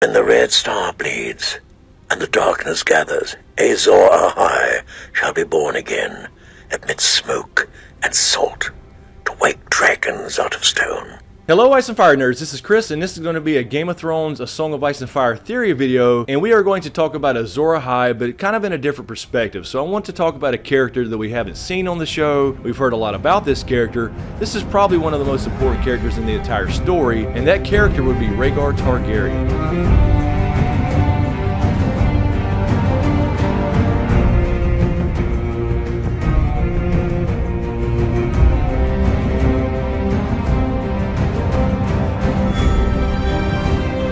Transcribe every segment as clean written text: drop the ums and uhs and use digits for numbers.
When the red star bleeds, and the darkness gathers, Azor Ahai shall be born again, amidst smoke and salt, to wake dragons out of stone. Hello Ice and Fire nerds, this is Chris, and this is going to be a Game of Thrones, A Song of Ice and Fire theory video, and we are going to talk about Azor Ahai, but kind of in a different perspective. So I want to talk about a character that we haven't seen on the show. We've heard a lot about this character. This is probably one of the most important characters in the entire story, and that character would be Rhaegar Targaryen.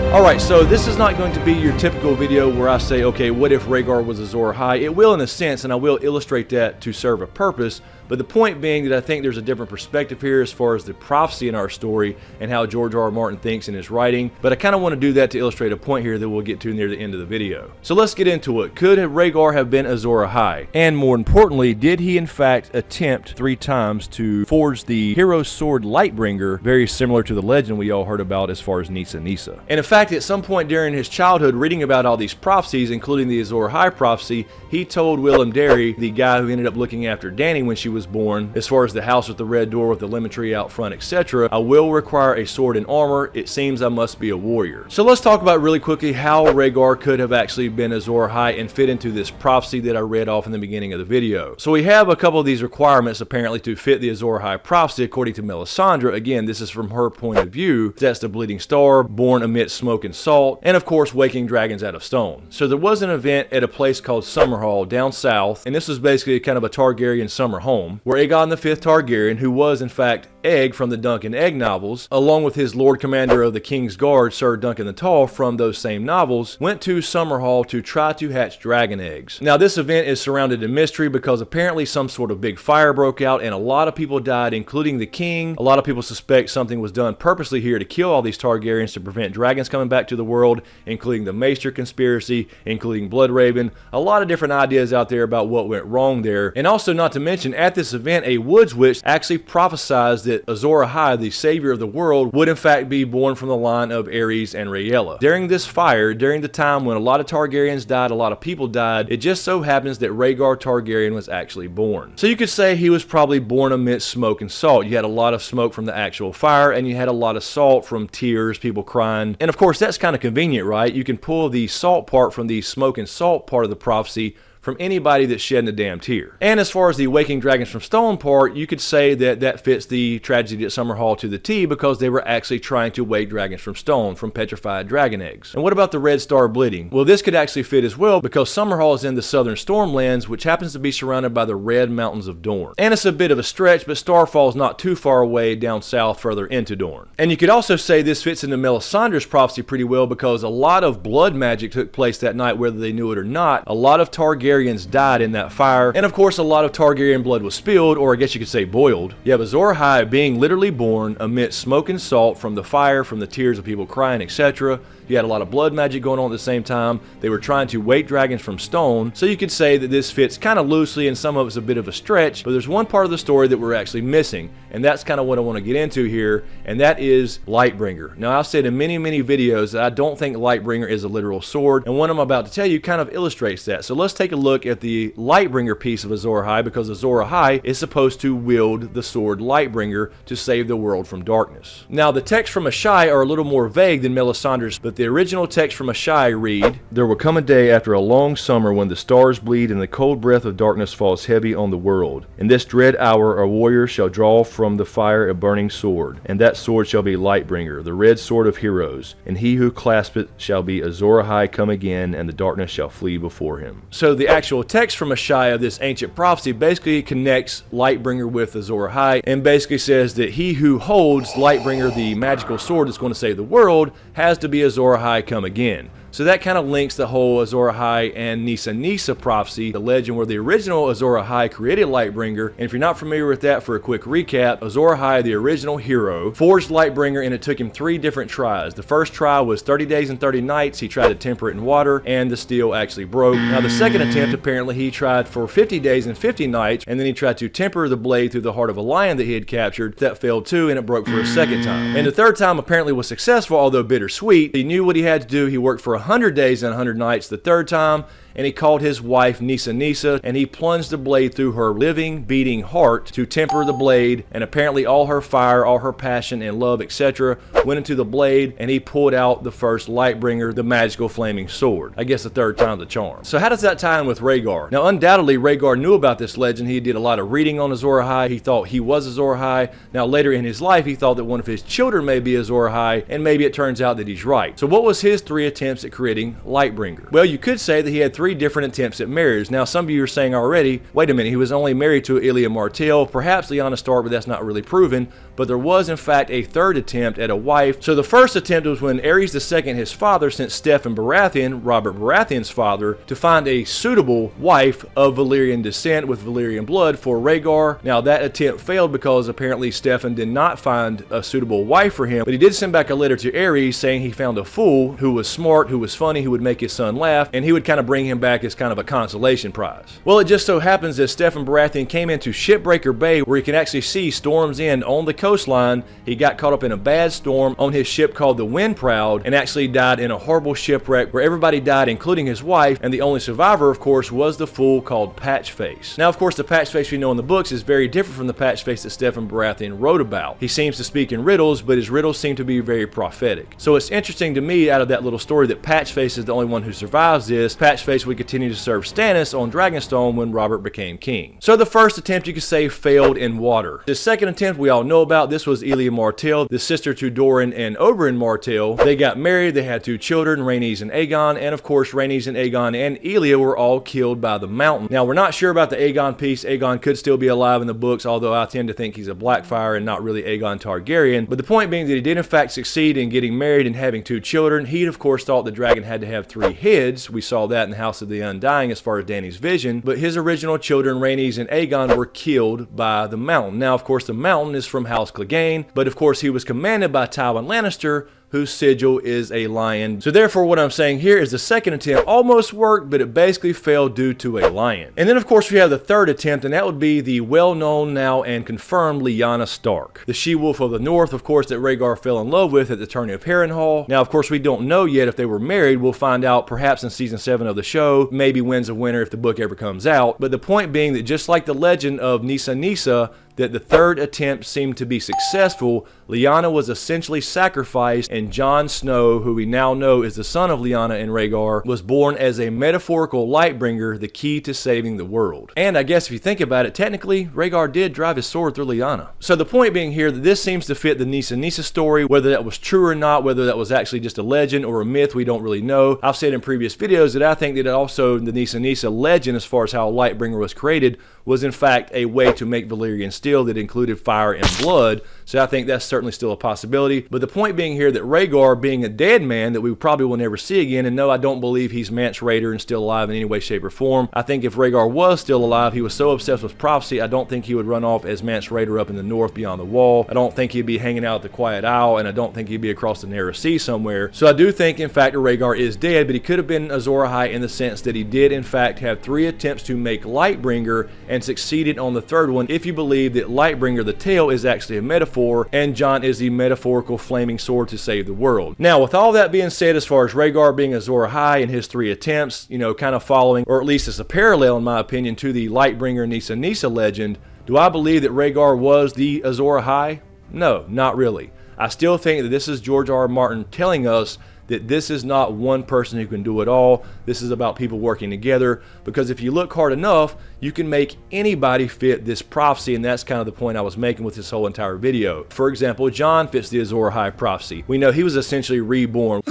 Alright, so this is not going to be your typical video where I say, okay, what if Rhaegar was Azor Ahai? It will in a sense, and I will illustrate that to serve a purpose, but the point being that I think there's a different perspective here as far as the prophecy in our story and how George R. R. Martin thinks in his writing, but I kind of want to do that to illustrate a point here that we'll get to near the end of the video. So let's get into it. Could Rhaegar have been Azor Ahai? And more importantly, did he in fact attempt 3 times to forge the hero sword Lightbringer, very similar to the legend we all heard about as far as Nissa Nissa? And in fact, at some point during his childhood, reading about all these prophecies, including the Azor Ahai prophecy, he told Willem Derry, the guy who ended up looking after Dany when she was born, as far as the house with the red door with the lemon tree out front, etc., I will require a sword and armor. It seems I must be a warrior. So let's talk about really quickly how Rhaegar could have actually been Azor Ahai and fit into this prophecy that I read off in the beginning of the video. So we have a couple of these requirements apparently to fit the Azor Ahai prophecy according to Melisandre. Again, this is from her point of view. That's the bleeding star, born amidst smoke and salt, and of course waking dragons out of stone. So there was an event at a place called Summerhall down south, and this was basically kind of a Targaryen summer home, where Aegon V Targaryen, who was in fact Egg from the Dunk and Egg novels, along with his Lord Commander of the King's Guard, Sir Duncan the Tall from those same novels, went to Summerhall to try to hatch dragon eggs. Now this event is surrounded in mystery because apparently some sort of big fire broke out and a lot of people died, including the king. A lot of people suspect something was done purposely here to kill all these Targaryens to prevent dragons coming back to the world, including the Maester conspiracy, including Bloodraven. A lot of different ideas out there about what went wrong there. And also, not to mention, at this event, a Woods Witch actually prophesied that Azor Ahai, the savior of the world, would in fact be born from the line of Aerys and Rhaella. During this fire, during the time when a lot of Targaryens died, a lot of people died, it just so happens that Rhaegar Targaryen was actually born. So you could say he was probably born amidst smoke and salt. You had a lot of smoke from the actual fire, and you had a lot of salt from tears, people crying. And of course, that's kind of convenient, right? You can pull the salt part from the smoke and salt part of the prophecy from anybody that's shedding a damn tear. And as far as the waking dragons from stone part, you could say that that fits the tragedy at Summerhall to the T, because they were actually trying to wake dragons from stone, from petrified dragon eggs. And what about the red star bleeding? Well, this could actually fit as well, because Summerhall is in the southern Stormlands, which happens to be surrounded by the Red Mountains of Dorne. And it's a bit of a stretch, but Starfall is not too far away down south further into Dorne. And you could also say this fits into Melisandre's prophecy pretty well, because a lot of blood magic took place that night, whether they knew it or not. A lot of Targaryens died in that fire, and of course a lot of Targaryen blood was spilled, or I guess you could say boiled. You have Azor Ahai being literally born amidst smoke and salt from the fire, from the tears of people crying, etc. You had a lot of blood magic going on at the same time. They were trying to wake dragons from stone, so you could say that this fits kind of loosely, and some of it's a bit of a stretch, but there's one part of the story that we're actually missing, and that's kind of what I want to get into here, and that is Lightbringer. Now, I've said in many videos that I don't think Lightbringer is a literal sword, and what I'm about to tell you kind of illustrates that. So let's take a look at the Lightbringer piece of Azor Ahai, because Azor Ahai is supposed to wield the sword Lightbringer to save the world from darkness. Now, the texts from Ashai are a little more vague than Melisandre's, but the original text from Ashai read, "There will come a day after a long summer when the stars bleed and the cold breath of darkness falls heavy on the world. In this dread hour a warrior shall draw from the fire a burning sword, and that sword shall be Lightbringer, the red sword of heroes, and he who clasps it shall be Azor Ahai come again, and the darkness shall flee before him." So the actual text from Ashai of this ancient prophecy basically connects Lightbringer with Azor Ahai, and basically says that he who holds Lightbringer, the magical sword that's going to save the world, has to be Azor Ahai come again. So that kind of links the whole Azor Ahai and Nissa prophecy, the legend where the original Azor Ahai created Lightbringer. And if you're not familiar with that, for a quick recap, Azor Ahai, the original hero, forged Lightbringer, and it took him 3 different tries. The first try was 30 days and 30 nights. He tried to temper it in water, and the steel actually broke. Now the second attempt, apparently he tried for 50 days and 50 nights, and then he tried to temper the blade through the heart of a lion that he had captured. That failed too, and it broke for a second time. And the third time apparently was successful, although bittersweet. He knew what he had to do. He worked for 100 days and 100 nights the third time, and he called his wife Nissa, and he plunged the blade through her living, beating heart to temper the blade, and apparently all her fire, all her passion and love, etc., went into the blade, and he pulled out the first Lightbringer, the magical flaming sword. I guess the third time's the charm. So how does that tie in with Rhaegar? Now undoubtedly Rhaegar knew about this legend. He did a lot of reading on Azor Ahai. He thought he was Azor Ahai. Now later in his life he thought that one of his children may be Azor Ahai, and maybe it turns out that he's right. So what was his 3 attempts at creating Lightbringer? Well, you could say that he had 3 different attempts at marriage. Now some of you are saying already, wait a minute, he was only married to Elia Martell, perhaps Lyanna Stark, but that's not really proven. But there was in fact a 3rd attempt at a wife. So the first attempt was when Aerys II, his father, sent Steffon Baratheon, Robert Baratheon's father, to find a suitable wife of Valyrian descent with Valyrian blood for Rhaegar. Now that attempt failed because apparently Steffon did not find a suitable wife for him, but he did send back a letter to Aerys saying he found a fool who was smart, who was funny, who would make his son laugh, and he would kind of bring him back as kind of a consolation prize. Well, it just so happens that Steffon Baratheon came into Shipbreaker Bay, where you can actually see Storm's End on the coastline. He got caught up in a bad storm on his ship called the Windproud, and actually died in a horrible shipwreck where everybody died, including his wife, and the only survivor, of course, was the fool called Patchface. Now, of course, the Patchface we know in the books is very different from the Patchface that Steffon Baratheon wrote about. He seems to speak in riddles, but his riddles seem to be very prophetic. So it's interesting to me out of that little story that Patchface is the only one who survives this. Patchface would continue to serve Stannis on Dragonstone when Robert became king. So the first attempt, you could say, failed in water. The second attempt we all know about. This was Elia Martell, the sister to Doran and Oberyn Martell. They got married, they had 2 children, Rhaenys and Aegon, and of course Rhaenys and Aegon and Elia were all killed by the mountain. Now we're not sure about the Aegon piece. Aegon could still be alive in the books, although I tend to think he's a Blackfyre and not really Aegon Targaryen. But the point being that he did in fact succeed in getting married and having 2 children. He of course thought the dragon had to have 3 heads. We saw that in the House of the Undying as far as Dany's vision, but his original children, Rhaenys and Aegon, were killed by the mountain. Now of course the mountain is from House Clegane, but of course he was commanded by Tywin Lannister, whose sigil is a lion. So therefore what I'm saying here is the second attempt almost worked, but it basically failed due to a lion. And then of course we have the third attempt, and that would be the well-known now and confirmed Lyanna Stark, the she-wolf of the north, of course, that Rhaegar fell in love with at the tourney of Harrenhal. Now of course we don't know yet if they were married. We'll find out perhaps in season 7 of the show, maybe Winds of Winter if the book ever comes out. But the point being that just like the legend of Nissa, that the third attempt seemed to be successful, Lyanna was essentially sacrificed, and Jon Snow, who we now know is the son of Lyanna and Rhaegar, was born as a metaphorical Lightbringer, the key to saving the world. And I guess if you think about it, technically, Rhaegar did drive his sword through Lyanna. So the point being here that this seems to fit the Nissa story, whether that was true or not, whether that was actually just a legend or a myth, we don't really know. I've said in previous videos that I think that also the Nissa legend, as far as how Lightbringer was created, was in fact a way to make Valyrian steel that included fire and blood. So I think that's certainly still a possibility. But the point being here that Rhaegar, being a dead man that we probably will never see again, and no, I don't believe he's Mance Rayder and still alive in any way, shape, or form. I think if Rhaegar was still alive, he was so obsessed with prophecy, I don't think he would run off as Mance Rayder up in the north beyond the wall. I don't think he'd be hanging out at the Quiet Isle, and I don't think he'd be across the Narrow Sea somewhere. So I do think, in fact, Rhaegar is dead, but he could have been Azor Ahai in the sense that he did, in fact, have 3 attempts to make Lightbringer and succeeded on the third one, if you believe that Lightbringer, the tail, is actually a metaphor, and Jon is the metaphorical flaming sword to save the world. Now, with all that being said, as far as Rhaegar being Azor Ahai and his 3 attempts, you know, kind of following, or at least it's a parallel, in my opinion, to the Lightbringer Nissa legend, do I believe that Rhaegar was the Azor Ahai? No, not really. I still think that this is George R.R. Martin telling us that this is not one person who can do it all. This is about people working together, because if you look hard enough, you can make anybody fit this prophecy, and that's kind of the point I was making with this whole entire video. For example, Jon fits the Azor Ahai prophecy. We know he was essentially reborn.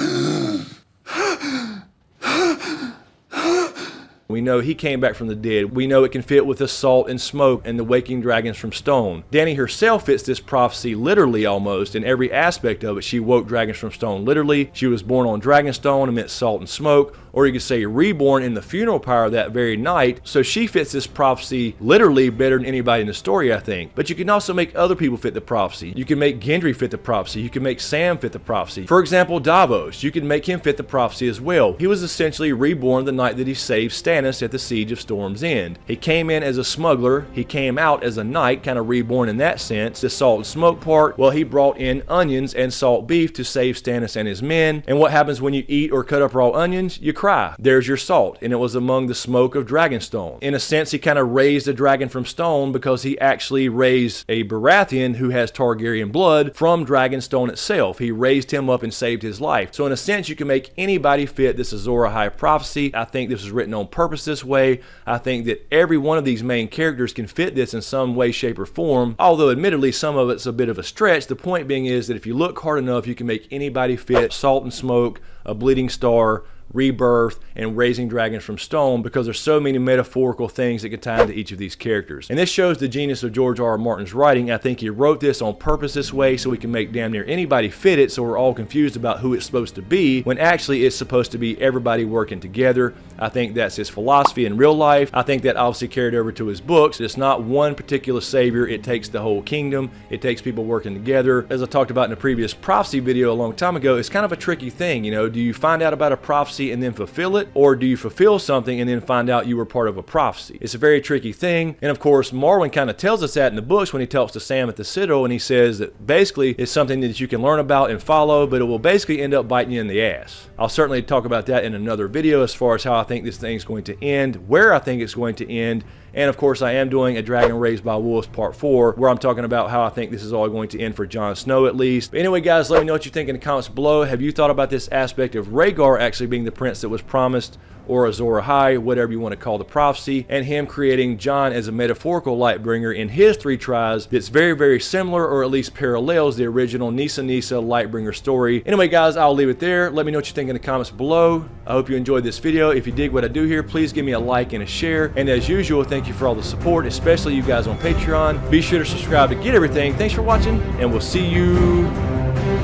We We know he came back from the dead. We know it can fit with the salt and smoke and the waking dragons from stone. Dany herself fits this prophecy literally almost in every aspect of it. She woke dragons from stone literally. She was born on Dragonstone amidst salt and smoke, or you could say reborn in the funeral pyre that very night. So she fits this prophecy literally better than anybody in the story, I think. But you can also make other people fit the prophecy. You can make Gendry fit the prophecy. You can make Sam fit the prophecy. For example, Davos, you can make him fit the prophecy as well. He was essentially reborn the night that he saved Stannis at the Siege of Storm's End. He came in as a smuggler. He came out as a knight, kind of reborn in that sense. The salt and smoke part, well, he brought in onions and salt beef to save Stannis and his men. And what happens when you eat or cut up raw onions? You cry. There's your salt. And it was among the smoke of Dragonstone. In a sense, he kind of raised a dragon from stone because he actually raised a Baratheon who has Targaryen blood from Dragonstone itself. He raised him up and saved his life. So in a sense, you can make anybody fit this Azor Ahai prophecy. I think this was written on purpose this way. I think that every one of these main characters can fit this in some way, shape, or form. Although admittedly, some of it's a bit of a stretch. The point being is that if you look hard enough, you can make anybody fit salt and smoke, a bleeding star, rebirth, and raising dragons from stone, because there's so many metaphorical things that can tie into each of these characters. And this shows the genius of George R. R. Martin's writing. I think he wrote this on purpose this way so we can make damn near anybody fit it, so we're all confused about who it's supposed to be, when actually it's supposed to be everybody working together. I think that's his philosophy in real life. I think that obviously carried over to his books. It's not one particular savior. It takes the whole kingdom. It takes people working together. As I talked about in a previous prophecy video a long time ago, it's kind of a tricky thing. You know, do you find out about a prophecy and then fulfill it, or do you fulfill something and then find out you were part of a prophecy? It's a very tricky thing. And of course, Marwyn kind of tells us that in the books when he talks to Sam at the Citadel, and he says that basically it's something that you can learn about and follow, but it will basically end up biting you in the ass. I'll certainly talk about that in another video as far as how I think this thing's going to end, where I think it's going to end. And of course, I am doing a Dragon Raised by Wolves Part 4, where I'm talking about how I think this is all going to end for Jon Snow at least. But anyway, guys, let me know what you think in the comments below. Have you thought about this aspect of Rhaegar actually being the prince that was promised, or Azor Ahai, whatever you want to call the prophecy, and him creating Jon as a metaphorical Lightbringer in his 3 tries that's very, very similar, or at least parallels the original Nissa Lightbringer story. Anyway, guys, I'll leave it there. Let me know what you think in the comments below. I hope you enjoyed this video. If you dig what I do here, please give me a like and a share. And as usual, thank you for all the support, especially you guys on Patreon. Be sure to subscribe to get everything. Thanks for watching, and we'll see you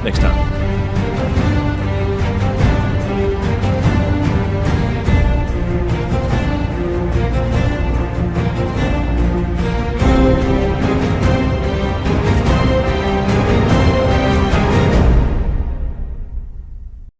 next time.